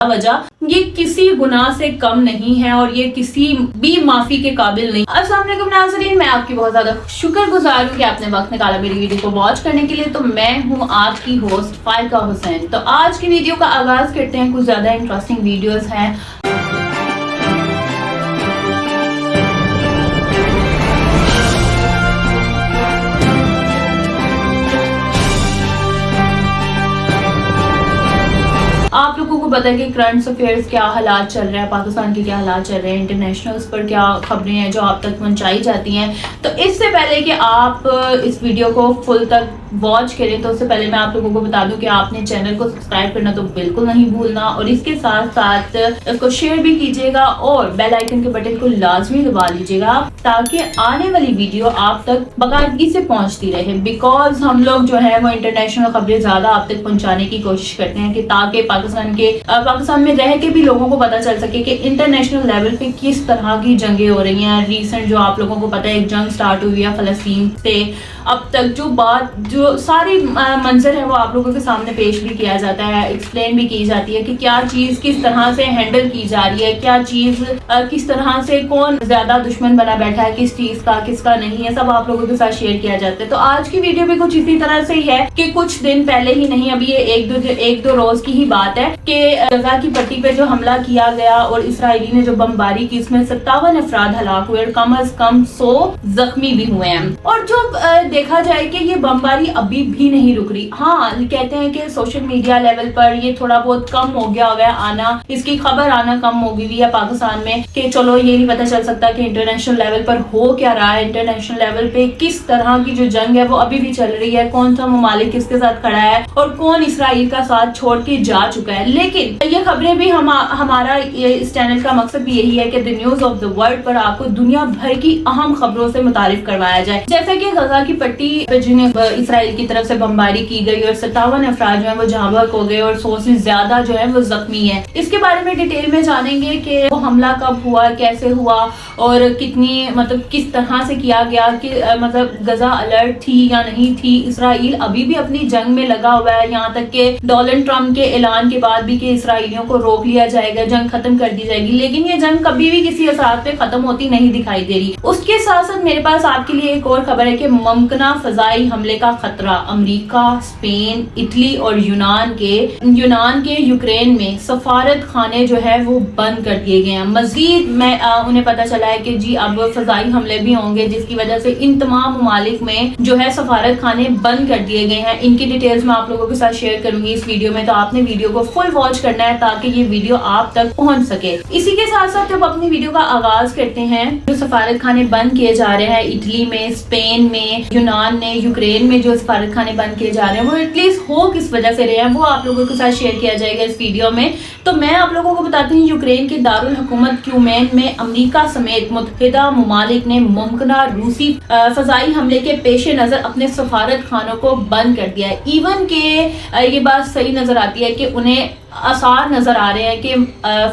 वजह ये किसी गुनाह से कम नहीं है और ये किसी भी माफी के काबिल नहीं। अस्सलाम वालेकुम नाज़रीन, मैं आपकी बहुत ज्यादा शुक्रगुजार हूँ कि आपने वक्त निकाला मेरी वीडियो को वॉच करने के लिए। तो मैं हूँ आपकी होस्ट फाइका हुसैन। तो आज की वीडियो का आगाज करते हैं। कुछ ज्यादा इंटरेस्टिंग वीडियोस हैं। आप लोगों को पता है कि करंट अफेयर्स क्या हालात चल रहे हैं, पाकिस्तान के क्या हालात चल रहे हैं, इंटरनेशनल्स पर क्या खबरें हैं जो आप तक पहुंचाई जाती हैं। तो इससे पहले कि आप इस वीडियो को फुल तक वॉच करें, तो उससे पहले मैं आप लोगों को बता दूं कि आपने चैनल को सब्सक्राइब करना तो बिल्कुल नहीं भूलना, और इसके साथ साथ इसको शेयर भी कीजिएगा और बेल आइकन के बटन को लाजमी दबा लीजिएगा ताकि आने वाली वीडियो आप तक बाकायदगी से पहुंचती रहे। बिकॉज हम लोग जो है वो इंटरनेशनल खबरें ज्यादा आप तक पहुंचाने की कोशिश करते हैं कि ताकि पाकिस्तान में रह के भी लोगों को पता चल सके कि इंटरनेशनल लेवल पे किस तरह की जंगें हो रही हैं। रीसेंट जो आप लोगों को पता है एक जंग स्टार्ट हुई है फलस्तीन से, अब तक जो सारी मंजर है वो आप लोगों के सामने पेश भी किया जाता है, एक्सप्लेन भी की जाती है कि क्या चीज किस तरह से हैंडल की जा रही है, क्या चीज किस तरह से, कौन ज्यादा दुश्मन बना बैठा है किस चीज का, किसका नहीं है, सब आप लोगों के साथ शेयर किया जाता है। तो आज की वीडियो भी कुछ इसी तरह से ही है कि कुछ दिन पहले ही नहीं, अभी ये एक दो रोज की ही बात है कि गजा की पट्टी पे जो हमला किया गया और इसराइली ने जो बमबारी की, इसमें 57 अफराद हलाक हुए और कम अज कम 100 जख्मी भी हुए हैं। और जो देखा जाए कि ये बमबारी अभी भी नहीं रुक रही। हाँ, कहते हैं कि सोशल मीडिया लेवल पर ये थोड़ा बहुत कम हो गया आना, इसकी खबर आना कम हो गई है पाकिस्तान में कि चलो ये नहीं पता चल सकता कि इंटरनेशनल लेवल पर हो क्या रहा है, इंटरनेशनल लेवल पे किस तरह की जो जंग है वो अभी भी चल रही है, कौन सा ममालिक किसके साथ खड़ा है और कौन इसराइल का साथ छोड़ के जा चुका है। लेकिन ये खबरें भी हमारा इस चैनल का मकसद भी यही है कि the news of the world पर आपको दुनिया भर की अहम खबरों से मुतारिफ करवाया जाए। जैसे कि गजा की पट्टी पे जिन्हें इसराइल की तरफ से बमबारी की गई और 57 अफराद जो है वो जहाँ बहक हो गए और 100 से ज्यादा जो है वो जख्मी है। इसके बारे में डिटेल में जानेंगे कि वो हमला कब हुआ, कैसे हुआ और कितनी किस तरह से किया गया, कि गजा अलर्ट थी या नहीं थी। इसराइल अभी भी अपनी जंग में लगा हुआ है, यहाँ तक कि डोनाल्ड ट्रंप के ऐलान के बाद भी कि इसराइलियों को रोक लिया जाएगा, जंग खत्म कर दी जाएगी, लेकिन ये जंग कभी भी किसी असरात पे खत्म होती नहीं दिखाई दे रही। उसके साथ साथ मेरे पास आपके लिए एक और खबर है कि मुमकिना फजाई हमले का खतरा। अमेरिका, स्पेन, इटली और यूनान के यूक्रेन में सफारत खाने जो है वो बंद कर दिए गए हैं। मजीद में उन्हें पता चला है कि जी अब फजाई हमले भी होंगे, जिसकी वजह से इन तमाम ममालिक में जो है सफारत खाने बंद कर दिए गए हैं। इनकी डिटेल्स मैं आप लोगों के साथ शेयर करूंगी इस वीडियो में, तो आपने वीडियो को फुल वॉच करना है ताकि ये वीडियो आप तक पहुंच सके। इसी के साथ साथ जब अपनी वीडियो का आगाज करते हैं, जो सफारत खाने बंद किए जा रहे हैं इटली में, स्पेन में, यूनान में, यूक्रेन में जो सफारत खाने बंद किए जा रहे हैं वो एटलीस्ट हो किस वजह से रहे हैं वो आप लोगों के साथ शेयर किया जाएगा इस वीडियो में। तो मैं आप लोगों को बताती हूँ, यूक्रेन के दारुल हुकूमत क्यूमेन में अमेरिका समेत मुत्तहिदा ममालिक ने मुमकिना रूसी फजाई हमले के पेश नजर अपने सफारत खानों को बंद कर दिया है। इवन के ये बात सही नजर आती है कि उन्हें आसार नजर आ रहे हैं कि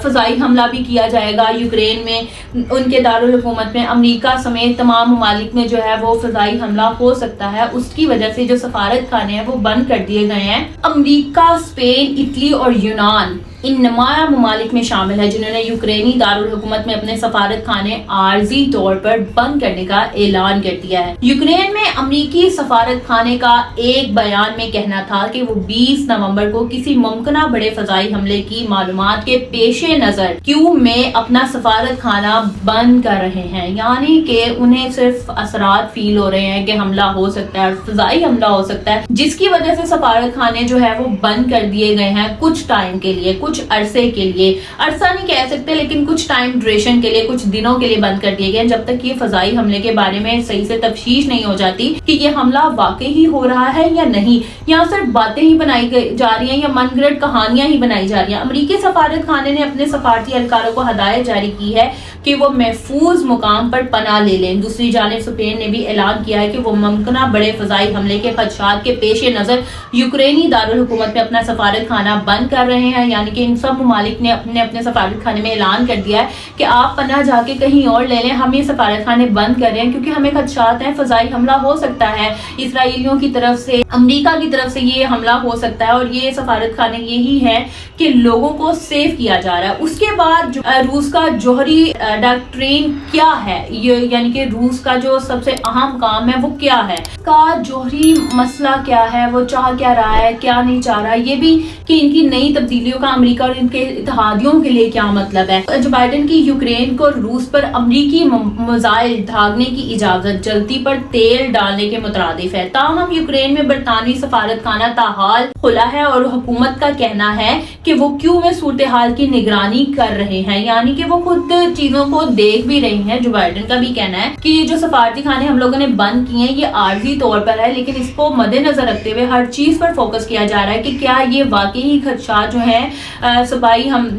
फजाई हमला भी किया जाएगा यूक्रेन में, उनके दारुल हुकूमत में अमेरिका समेत तमाम ममालिक में जो है वो फजाई हमला हो सकता है। उसकी वजह से जो सफारत खाने हैं वो बंद कर दिए गए हैं। अमेरिका, स्पेन, इटली और यूनान इन नुमाया ममालिक में शामिल है जिन्होंने यूक्रेनी दारुल हुकूमत में अपने सफारत खाने आर्जी तौर पर बंद करने का ऐलान कर दिया है। यूक्रेन में अमेरिकी सफारत खाने का एक बयान में कहना था कि वो 20 नवंबर को किसी मुमकिना बड़े फजाई हमले की मालूमात के पेश नजर क्यू में अपना सफारत खाना बंद कर रहे हैं, यानी कि उन्हें सिर्फ असरात फील हो रहे हैं कि हमला हो सकता है, फजाई हमला हो सकता है, जिसकी वजह से सफारत खाने जो है वो बंद कर दिए गए हैं कुछ टाइम के लिए, कुछ अरसे के लिए। अरसा नहीं कह सकते लेकिन कुछ टाइम ड्यूरेशन के लिए, कुछ दिनों के लिए बंद कर दिए गए जब तक ये फजाई हमले के बारे में सही से तफ्तीश नहीं हो जाती कि ये हमला वाकई ही हो रहा है या नहीं, यहाँ सिर्फ बातें ही बनाई जा रही हैं या मनगढ़ंत कहानियां ही बनाई जा रही हैं। अमेरिकी सफारत खाने ने अपने सफारती एहलकारों को हदायत जारी की है कि वो महफूज मुकाम पर पनाह ले लें। दूसरी जानिब स्पेन ने भी ऐलान किया है कि वो मुमकिना बड़े फजाई हमले के खदशात के पेश नजर यूक्रेनी दारुल हुकूमत में अपना सफारत खाना बंद कर रहे हैं, यानी कि इन सब ममालिक ने अपने अपने सफारत खाने में ऐलान कर दिया है कि आप पनाह जाके कहीं और ले लें, हम ये सफारत खाने बंद कर रहे हैं क्योंकि हमें खदशात हैं, फजाई हमला हो सकता है, इसराइलियों की तरफ से, अमेरिका की तरफ से ये हमला हो सकता है, और ये सफारत खाने यही है कि लोगों को सेव किया जा रहा है। उसके बाद रूस का जौहरी डॉक्ट्रिन क्या है, ये यानी कि रूस का जो सबसे अहम काम है वो क्या है, का जौहरी मसला क्या है, वो चाह क्या रहा है, क्या नहीं चाह रहा है, ये भी कि इनकी नई तब्दीलियों का अमेरिका और इनके इत्तेहादियों के लिए क्या मतलब है। जो बाइडेन की यूक्रेन को रूस पर अमरीकी मिसाइल दागने की इजाजत जलती पर तेल डालने के मुतरादिफ है। ताहम यूक्रेन में बरतानवी सफारत खाना ताहाल खुला है और हुकूमत का कहना है कि वो क्यों में सूरत हाल की निगरानी कर रहे हैं, यानी कि वो खुद चीजों को देख भी रही हैं। जो बाइडेन का भी कहना है कि ये जो सफारती खाने हम लोगों ने बंद किए हैं ये आर्जी तौर पर है, लेकिन इसको मद्देनजर रखते हुए हर चीज पर फोकस किया जा रहा है कि क्या ये वाकई ही खदशात जो है सबाई हम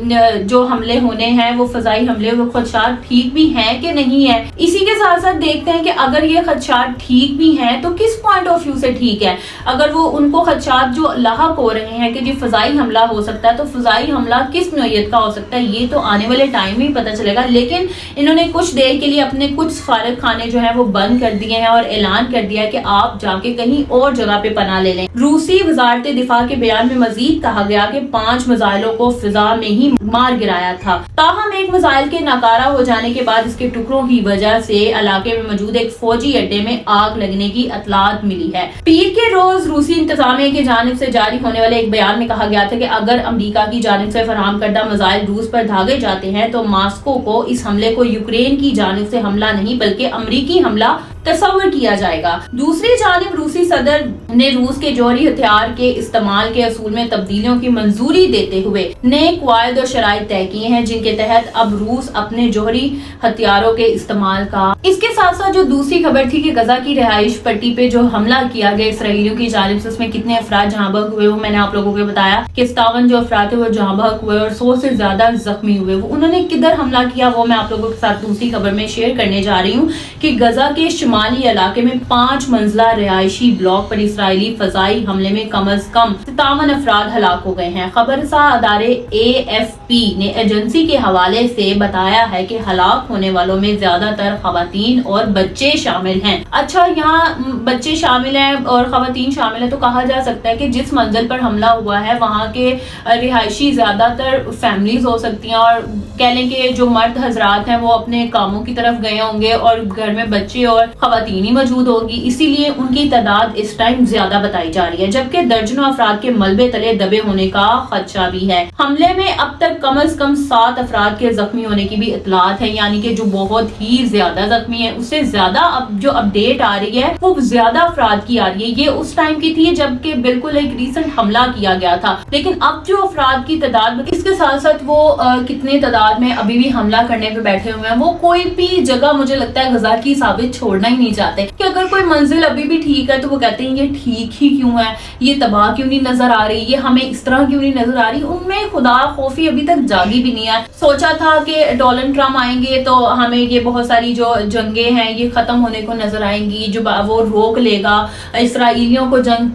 जो हमले होने हैं वो फजाई हमले वो खदशात ठीक भी हैं कि नहीं है। इसी के साथ साथ देखते हैं कि अगर ये खदशात ठीक भी हैं तो किस पॉइंट ऑफ व्यू से ठीक है। अगर वो उनको खदशात जो लाहक हो रहे हैं कि जी फजाई हमला हो सकता है, तो फजाई हमला किस नौयत का हो सकता है ये तो आने वाले टाइम में ही पता चलेगा। लेकिन इन्होंने कुछ देर के लिए अपने कुछ सफारत खाने जो है वो बंद कर दिए हैं और ऐलान कर दिया है कि आप जाके कहीं और जगह पे पनाह ले लें। रूसी वजारत दिफा के बयान में मजीद कहा गया कि 5 मिसाइलों को फिजा में ही मार गिराया था। ताहम एक मिसाइल के नाकारा हो जाने के बाद इसके टुकड़ों की वजह से इलाके में मौजूद एक फौजी अड्डे में आग लगने की इत्तलात मिली है। पीर के रोज रूसी इंतजामिया की जानिब से जारी होने वाले एक बयान में कहा गया था कि अगर अमेरिका की जानिब से फराहम करदा मिसाइल रूस पर दागे जाते हैं तो मॉस्को को इस हमले को यूक्रेन की जानिब से हमला नहीं बल्कि अमेरिकी हमला तस्वर किया जाएगा। दूसरी जानिब रूसी सदर ने रूस के जौहरी हथियार के इस्तेमाल के असूल में तब्दीलियों की मंजूरी देते हुए नए कवायद और शराइत तय किए हैं जिनके तहत अब रूस अपने जौहरी हथियारों के इस्तेमाल का। इसके साथ साथ जो दूसरी खबर थी कि गजा की रिहाइश पट्टी पे जो हमला किया गया इसराइलियों की जानिब से, उसमें कितने अफराद जहां बहक हुए वो मैंने आप लोगों को बताया कि 57 जो अफराद थे वो जहां बहक हुए और 100 से ज्यादा जख्मी हुए। वो उन्होंने किधर हमला किया वो मैं आप लोगों के साथ दूसरी खबर में शेयर करने जा रही हूँ कि गजा के शिमाली इलाके में 5 मंजिला रिहायशी ब्लॉक पर इसराइली फजाई हमले में कम अज कम 57 अफराद हलाक हो गए हैं। खबरसां अदारे AFP ने एजेंसी के हवाले से बताया है कि हलाक होने वालों में ज्यादातर खवातीन और बच्चे शामिल हैं। अच्छा, यहाँ बच्चे शामिल हैं और खवातीन शामिल है तो कहा जा सकता है कि जिस मंजिल पर हमला हुआ है वहाँ के रिहायशी ज्यादातर फैमिलीज हो सकती हैं और कह लें कि जो मर्द हजरात हैं वो अपने कामों की तरफ गए होंगे और घर में बच्चे और खवातीन ही मौजूद होगी, इसीलिए उनकी तादाद इस टाइम ज्यादा बताई जा रही है, जबकि दर्जनों अफराद के मलबे तले दबे होने का खदशा भी है। हमले में अब तक कम अज कम 7 अफराद के जख्मी होने की भी इतलात है, यानी कि जो बहुत ही ज्यादा जख्मी है उससे ज्यादा अब जो अपडेट आ रही है वो ज्यादा अफराद की आ रही है। ये उस टाइम की थी जबकि बिल्कुल एक रीसेंट हमला किया गया था, लेकिन अब जो अफराद की तादाद, इसके साथ साथ वो कितने तादाद में अभी भी हमला करने पे बैठे हुए हैं, वो कोई भी जगह मुझे लगता है गजा की साबित छोड़ना ही नहीं चाहते कि अगर कोई मंजिल अभी भी ठीक है तो वो कहते हैं ये ठीक ही क्यों है, ये तबाह क्यों नहीं नजर आ रही, ये हमें इस तरह क्यों नहीं नजर आ रही। उनमें खुदा खौफी अभी तक जागी भी नहीं है। सोचा था कि डोनाल्ड ट्रम्प आएंगे तो हमें ये बहुत सारी जो जंगे हैं ये खत्म होने को नजर आएंगी, जो वो रोक लेगा, इसराइलियों को जंग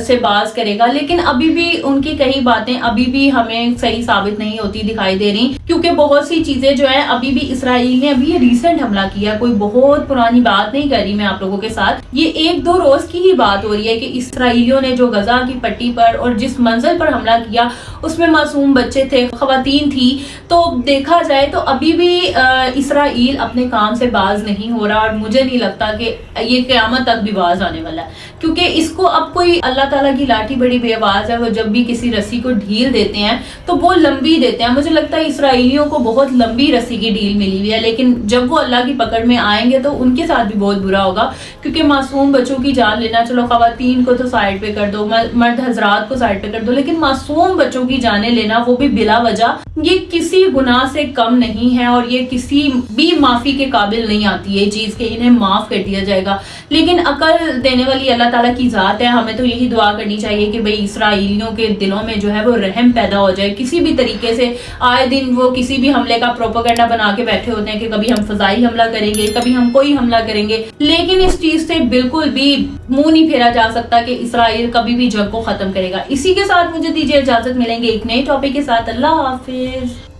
से बाज करेगा, लेकिन अभी भी उनकी कई बातें अभी भी हमें सही साबित नहीं होती दिखाई दे रही, क्योंकि बहुत सी चीजें जो है अभी भी इसराइल ने अभी ये रिसेंट हमला किया, कोई बहुत पुरानी बात नहीं कर रही मैं आप लोगों के साथ, ये 1-2 रोज की ही बात हो रही है कि इसराइलियों ने जो गजा की पट्टी पर और जिस मंजिल पर हमला किया उसमें मासूम बच्चे थे, खवातीन थी। तो देखा जाए तो अभी भी इसराइल अपने काम से बाज नहीं हो रहा और मुझे नहीं लगता कि ये क़यामत तक भी बाज आने वाला है, क्योंकि इसको अब कोई अल्लाह ताला की लाठी बड़ी बेआवाज है, वो जब भी किसी रस्सी को ढील देते हैं तो वो लंबी देते हैं। मुझे लगता है इसराइलियों को बहुत लंबी रस्सी की ढील मिली हुई है, लेकिन जब वो अल्लाह की पकड़ में आएंगे तो उनके साथ भी बहुत बुरा होगा, क्योंकि मासूम बच्चों की जान लेना, चलो खवातीन को तो साइड पे कर दो, मर्द हजरात को साइड पे कर दो, लेकिन मासूम बच्चों की जाने लेना वो भी बिला वजह, ये किसी गुनाह से कम नहीं है और ये किसी भी माफी के काबिल नहीं आती है चीज के इन्हें माफ कर दिया जाएगा। लेकिन अकल देने वाली अल्लाह ताला की जात है, हमें तो यही दुआ करनी चाहिए कि भाई इसराइलियों के दिलों में जो है वो रहम पैदा हो जाए किसी भी तरीके से। आए दिन वो किसी भी हमले का प्रोपेगेंडा बना के बैठे होते हैं कि कभी हम फजाई हमला करेंगे, कभी हम कोई हमला करेंगे, گے، لیکن اس چیز سے بالکل بھی منہ نہیں پھیرا جا سکتا کہ اسرائیل کبھی بھی جنگ کو ختم کرے گا۔ اسی کے ساتھ مجھے دیجیے اجازت، ملیں گے ایک نئے ٹاپک کے ساتھ۔ اللہ حافظ۔